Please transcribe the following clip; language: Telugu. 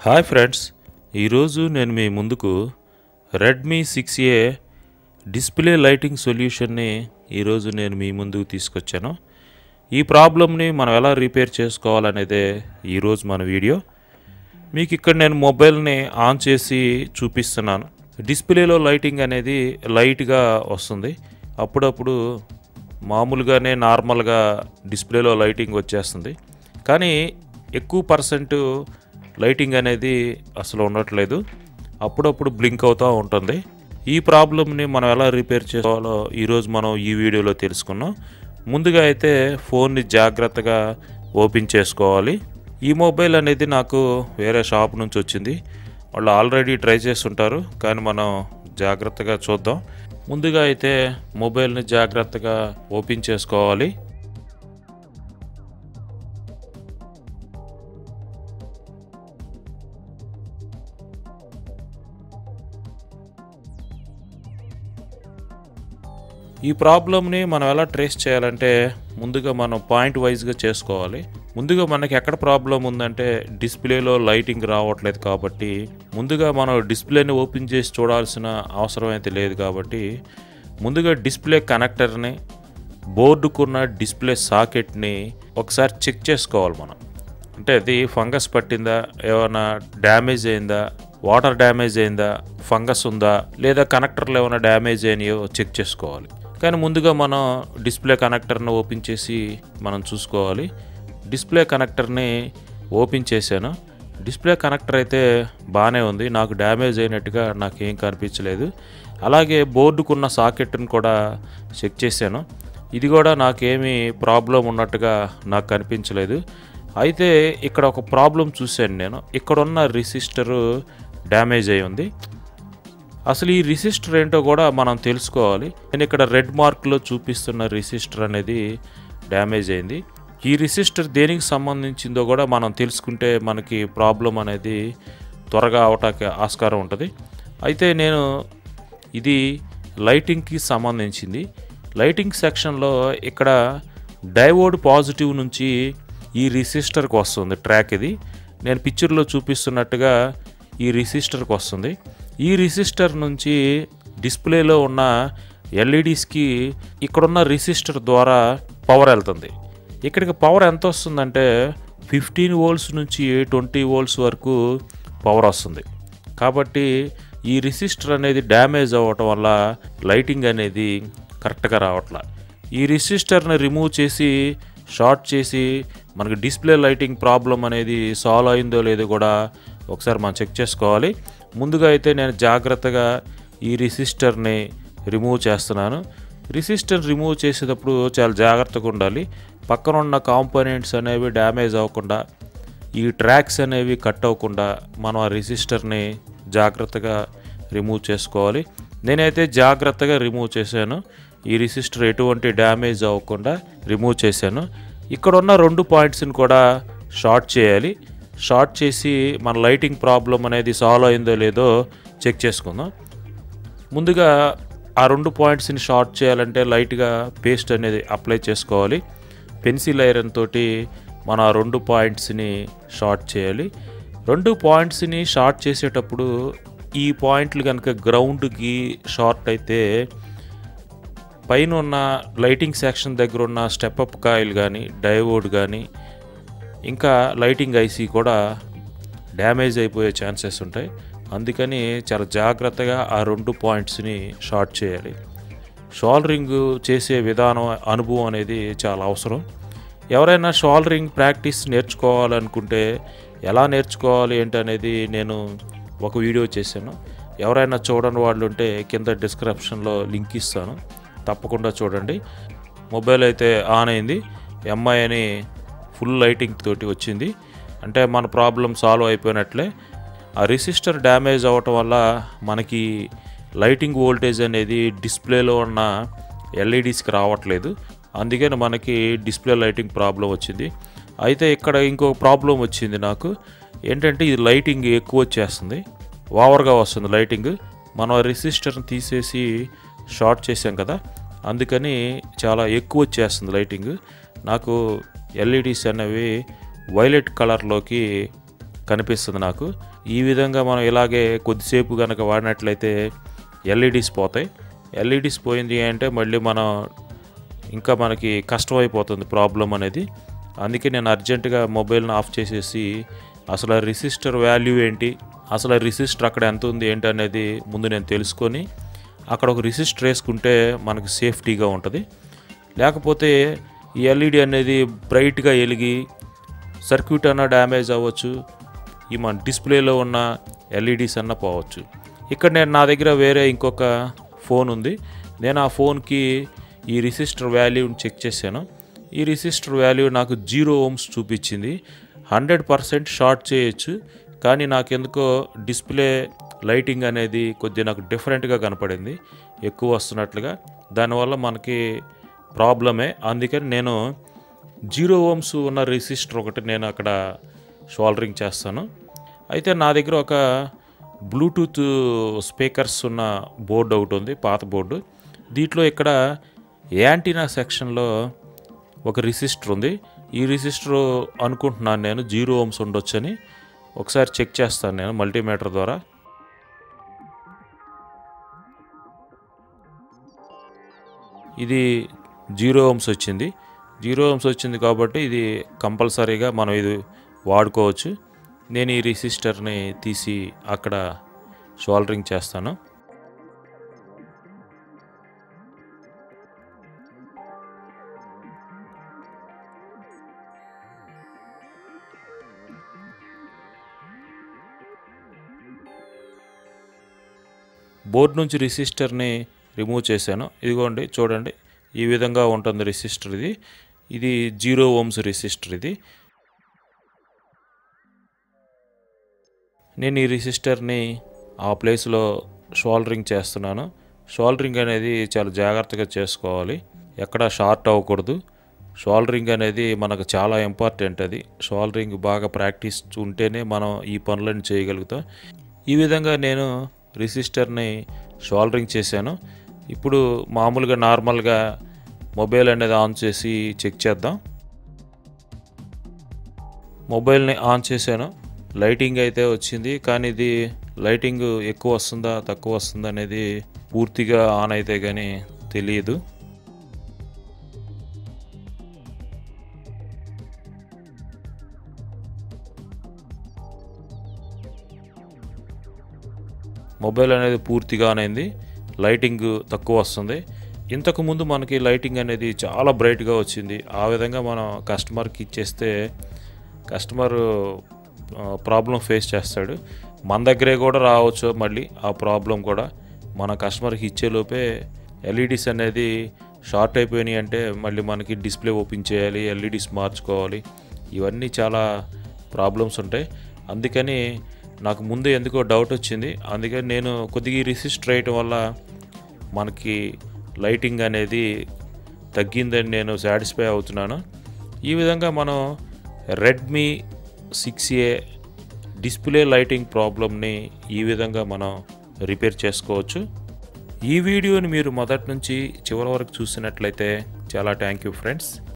హాయ్ ఫ్రెండ్స్, ఈరోజు నేను మీ ముందుకు రెడ్మీ 6A డిస్ప్లే లైటింగ్ సొల్యూషన్ని ఈరోజు నేను మీ ముందుకు తీసుకొచ్చాను. ఈ ప్రాబ్లమ్ని మనం ఎలా రిపేర్ చేసుకోవాలనేదే ఈరోజు మన వీడియో. మీకు ఇక్కడ నేను మొబైల్ని ఆన్ చేసి చూపిస్తున్నాను. డిస్ప్లేలో లైటింగ్ అనేది లైట్గా వస్తుంది. అప్పుడప్పుడు మామూలుగానే నార్మల్గా డిస్ప్లేలో లైటింగ్ వచ్చేస్తుంది, కానీ ఎక్కువ పర్సెంట్ లైటింగ్ అనేది అసలు ఉండట్లేదు. అప్పుడప్పుడు బ్లింక్ అవుతూ ఉంటుంది. ఈ ప్రాబ్లమ్ని మనం ఎలా రిపేర్ చేసుకోవాలో ఈరోజు మనం ఈ వీడియోలో తెలుసుకున్నాం. ముందుగా అయితే ఫోన్ని జాగ్రత్తగా ఓపెన్ చేసుకోవాలి. ఈ మొబైల్ అనేది నాకు వేరే షాప్ నుంచి వచ్చింది. వాళ్ళు ఆల్రెడీ ట్రై చేస్తుంటారు, కానీ మనం జాగ్రత్తగా చూద్దాం. ముందుగా అయితే మొబైల్ని జాగ్రత్తగా ఓపెన్ చేసుకోవాలి. ఈ ప్రాబ్లమ్ని మనం ఎలా ట్రేస్ చేయాలంటే ముందుగా మనం పాయింట్ వైజ్గా చేసుకోవాలి. ముందుగా మనకి ఎక్కడ ప్రాబ్లం ఉందంటే డిస్ప్లేలో లైటింగ్ రావట్లేదు, కాబట్టి ముందుగా మనం డిస్ప్లేని ఓపెన్ చేసి చూడాల్సిన అవసరం అయితే లేదు. కాబట్టి ముందుగా డిస్ప్లే కనెక్టర్ని, బోర్డుకున్న డిస్ప్లే సాకెట్ని ఒకసారి చెక్ చేసుకోవాలి మనం. అంటే అది ఫంగస్ పట్టిందా, ఏమైనా డ్యామేజ్ అయిందా, వాటర్ డ్యామేజ్ అయిందా, ఫంగస్ ఉందా, లేదా కనెక్టర్లు ఏమైనా డ్యామేజ్ అయినాయో చెక్ చేసుకోవాలి. కానీ ముందుగా మనం డిస్ప్లే కనెక్టర్ని ఓపెన్ చేసి మనం చూసుకోవాలి. డిస్ప్లే కనెక్టర్ని ఓపెన్ చేశాను. డిస్ప్లే కనెక్టర్ అయితే బాగానే ఉంది, నాకు డ్యామేజ్ అయినట్టుగా నాకేం కనిపించలేదు. అలాగే బోర్డుకున్న సాకెట్ని కూడా చెక్ చేశాను. ఇది కూడా నాకేమీ ప్రాబ్లం ఉన్నట్టుగా నాకు కనిపించలేదు. అయితే ఇక్కడ ఒక ప్రాబ్లం చూశాను నేను. ఇక్కడున్న రెసిస్టరు డ్యామేజ్ అయి ఉంది. అసలు ఈ రెసిస్టర్ ఏంటో కూడా మనం తెలుసుకోవాలి. నేను ఇక్కడ రెడ్ మార్క్లో చూపిస్తున్న రెసిస్టర్ అనేది డ్యామేజ్ అయింది. ఈ రెసిస్టర్ దేనికి సంబంధించిందో కూడా మనం తెలుసుకుంటే మనకి ప్రాబ్లం అనేది త్వరగా అవటానికి ఆస్కారం ఉంటుంది. అయితే నేను ఇది లైటింగ్కి సంబంధించింది. లైటింగ్ సెక్షన్లో ఇక్కడ డయోడ్ పాజిటివ్ నుంచి ఈ రెసిస్టర్కి వస్తుంది ట్రాక్. ఇది నేను పిక్చర్లో చూపిస్తున్నట్టుగా ఈ రెసిస్టర్కి వస్తుంది. ఈ రెసిస్టర్ నుంచి డిస్ప్లేలో ఉన్న ఎల్ఈడీస్కి ఇక్కడున్న రెసిస్టర్ ద్వారా పవర్ వెళ్తుంది. ఇక్కడికి పవర్ ఎంత వస్తుందంటే 15 వోల్ట్స్ నుంచి 20 వోల్ట్స్ వరకు పవర్ వస్తుంది. కాబట్టి ఈ రెసిస్టర్ అనేది డ్యామేజ్ అవ్వటం వల్ల లైటింగ్ అనేది కరెక్ట్గా రావట్లా. ఈ రెసిస్టర్ని రిమూవ్ చేసి షార్ట్ చేసి మనకి డిస్ప్లే లైటింగ్ ప్రాబ్లం అనేది సాల్వ్ అయిందో లేదో కూడా ఒకసారి మనం చెక్ చేసుకోవాలి. ముందుగా అయితే నేను జాగ్రత్తగా ఈ రెసిస్టర్ని రిమూవ్ చేస్తున్నాను. రెసిస్టర్ రిమూవ్ చేసేటప్పుడు చాలా జాగ్రత్తగా ఉండాలి. పక్కన ఉన్న కాంపోనెంట్స్ అనేవి డ్యామేజ్ అవ్వకుండా, ఈ ట్రాక్స్ అనేవి కట్ అవ్వకుండా మనం ఆ రెసిస్టర్ని జాగ్రత్తగా రిమూవ్ చేసుకోవాలి. నేనైతే జాగ్రత్తగా రిమూవ్ చేశాను. ఈ రెసిస్టర్ ఎటువంటి డ్యామేజ్ అవ్వకుండా రిమూవ్ చేశాను. ఇక్కడ ఉన్న 2 పాయింట్స్ని కూడా షార్ట్ చేయాలి. షార్ట్ చేసి మన లైటింగ్ ప్రాబ్లం అనేది సాల్వ్ అయిందో లేదో చెక్ చేసుకుందాం. ముందుగా ఆ 2 పాయింట్స్ని షార్ట్ చేయాలంటే లైట్గా పేస్ట్ అనేది అప్లై చేసుకోవాలి. పెన్సిల్ ఐరన్ తోటి మనం ఆ 2 పాయింట్స్ని షార్ట్ చేయాలి. 2 పాయింట్స్ని షార్ట్ చేసేటప్పుడు ఈ పాయింట్లు కనుక గ్రౌండ్కి షార్ట్ అయితే పైన ఉన్న లైటింగ్ సెక్షన్ దగ్గర ఉన్న స్టెప్అప్ కాయిల్ కానీ, డయోడ్ కానీ, ఇంకా లైటింగ్ ఐసీ కూడా డ్యామేజ్ అయిపోయే ఛాన్సెస్ ఉంటాయి. అందుకని చాలా జాగ్రత్తగా ఆ 2 పాయింట్స్ని షార్ట్ చేయాలి. షోల్డరింగ్ చేసే విధానం, అనుభవం అనేది చాలా అవసరం. ఎవరైనా షోల్డరింగ్ ప్రాక్టీస్ నేర్చుకోవాలనుకుంటే ఎలా నేర్చుకోవాలి ఏంటనేది నేను ఒక వీడియో చేశాను. ఎవరైనా చూడని వాళ్ళు ఉంటే కింద డిస్క్రిప్షన్లో లింక్ ఇస్తాను, తప్పకుండా చూడండి. మొబైల్ అయితే ఆన్ అయింది. ఎంఐ అని ఫుల్ లైటింగ్ తోటి వచ్చింది. అంటే మన ప్రాబ్లం సాల్వ్ అయిపోయినట్లే. ఆ రెసిస్టర్ డ్యామేజ్ అవ్వటం వల్ల మనకి లైటింగ్ వోల్టేజ్ అనేది డిస్ప్లేలో ఉన్న ఎల్ఈడీస్కి రావట్లేదు. అందుకని మనకి డిస్ప్లే లైటింగ్ ప్రాబ్లం వచ్చింది. అయితే ఇక్కడ ఇంకో ప్రాబ్లం వచ్చింది నాకు. ఏంటంటే ఇది లైటింగ్ ఎక్కువ వచ్చేస్తుంది, ఓవర్గా వస్తుంది లైటింగ్. మనం రెసిస్టర్ని తీసేసి షార్ట్ చేసాం కదా, అందుకని చాలా ఎక్కువ వచ్చేస్తుంది లైటింగ్. నాకు ఎల్ఈడీస్ అనేవి వైలెట్ కలర్లోకి కనిపిస్తుంది నాకు. ఈ విధంగా మనం ఇలాగే కొద్దిసేపు కనుక వాడినట్లయితే ఎల్ఈడీస్ పోతాయి. ఎల్ఈడీస్ పోయింది అంటే మళ్ళీ మనం ఇంకా మనకి కష్టమైపోతుంది ప్రాబ్లం అనేది. అందుకే నేను అర్జెంటుగా మొబైల్ని ఆఫ్ చేసేసి అసలు ఆ రెసిస్టర్ వాల్యూ ఏంటి, అసలు ఆ రెసిస్టర్ అక్కడ ఎంత ఉంది ఏంటి అనేది ముందు నేను తెలుసుకొని అక్కడ ఒక రెసిస్టర్ వేసుకుంటే మనకి సేఫ్టీగా ఉంటుంది. లేకపోతే ఈ ఎల్ఈడి అనేది బ్రైట్గా వెలిగి సర్క్యూట్ అన్న డ్యామేజ్ అవ్వచ్చు, ఈ మన డిస్ప్లేలో ఉన్న ఎల్ఈడీస్ అన్న పోవచ్చు. ఇక్కడ నా దగ్గర వేరే ఇంకొక ఫోన్ ఉంది. నేను ఆ ఫోన్కి ఈ రెసిస్టర్ వాల్యూని చెక్ చేశాను. ఈ రెసిస్టర్ వాల్యూ నాకు 0 ohms చూపించింది. 100% షార్ట్ చేయొచ్చు, కానీ నాకెందుకో డిస్ప్లే లైటింగ్ అనేది కొద్దిగా నాకు డిఫరెంట్గా కనపడింది, ఎక్కువ వస్తున్నట్లుగా. దానివల్ల మనకి ప్రాబ్లమే. అందుకని నేను 0 ohms ఉన్న రెసిస్టర్ ఒకటి నేను అక్కడ షోల్డరింగ్ చేస్తాను. అయితే నా దగ్గర ఒక బ్లూటూత్ స్పీకర్స్ ఉన్న బోర్డు ఒకటి ఉంది, పాత బోర్డు. దీంట్లో ఇక్కడ యాంటీనా సెక్షన్లో ఒక రెసిస్టర్ ఉంది. ఈ రెసిస్టర్ అనుకుంటున్నాను నేను 0 ohms ఉండొచ్చని. ఒకసారి చెక్ చేస్తాను నేను మల్టీమీటర్ ద్వారా. ఇది 0 ohms వచ్చింది. 0 ohms వచ్చింది కాబట్టి ఇది కంపల్సరీగా మనం ఇది వాడుకోవచ్చు. నేను ఈ రెసిస్టర్ని తీసి అక్కడ షోల్డరింగ్ చేస్తాను. బోర్డు నుంచి రెసిస్టర్ని రిమూవ్ చేశాను. ఇదిగోండి చూడండి, ఈ విధంగా ఉంటుంది రెసిస్టర్. ఇది 0 ohms రెసిస్టర్. నేను ఈ రెసిస్టర్ని ఆ ప్లేస్లో షోల్డరింగ్ చేస్తున్నాను. షోల్డరింగ్ అనేది చాలా జాగ్రత్తగా చేసుకోవాలి, ఎక్కడ షార్ట్ అవ్వకూడదు. షోల్డరింగ్ అనేది మనకు చాలా ఇంపార్టెంట్. అది షోల్డరింగ్ బాగా ప్రాక్టీస్ ఉంటేనే మనం ఈ పనులను చేయగలుగుతాం. ఈ విధంగా నేను రెసిస్టర్ని షోల్డరింగ్ చేశాను. ఇప్పుడు మామూలుగా నార్మల్గా మొబైల్ అనేది ఆన్ చేసి చెక్ చేద్దాం. మొబైల్ని ఆన్ చేశాను. లైటింగ్ అయితే వచ్చింది, కానీ ఇది లైటింగ్ ఎక్కువ వస్తుందా తక్కువ వస్తుందా అనేది పూర్తిగా ఆన్ అయితే కానీ తెలియదు. మొబైల్ అనేది పూర్తిగా ఆన్ అయింది, లైటింగ్ తక్కువ వస్తుంది. ఇంతకుముందు మనకి లైటింగ్ అనేది చాలా బ్రైట్గా వచ్చింది. ఆ విధంగా మనం కస్టమర్కి ఇచ్చేస్తే కస్టమర్ ప్రాబ్లం ఫేస్ చేస్తాడు. మన దగ్గరే కూడా రావచ్చు మళ్ళీ ఆ ప్రాబ్లం కూడా. మన కస్టమర్కి ఇచ్చేలోపే ఎల్ఈడీస్ అనేది షార్ట్ అయిపోయినాయి అంటే మళ్ళీ మనకి డిస్ప్లే ఓపెన్ చేయాలి, ఎల్ఈడీస్ మార్చుకోవాలి, ఇవన్నీ చాలా ప్రాబ్లమ్స్ ఉంటాయి. అందుకని నాకు ముందే ఎందుకో డౌట్ వచ్చింది. అందుకని నేను కొద్దిగా రెసిస్టర్ వేయటం వల్ల మనకి లైటింగ్ అనేది తగ్గిందని నేను సాటిస్ఫై అవుతున్నాను. ఈ విధంగా మనం రెడ్మీ 6A డిస్ప్లే లైటింగ్ ప్రాబ్లమ్ని ఈ విధంగా మనం రిపేర్ చేసుకోవచ్చు. ఈ వీడియోని మీరు మొదటి నుంచి చివరి వరకు చూసినట్లయితే చాలా థ్యాంక్ యూ ఫ్రెండ్స్.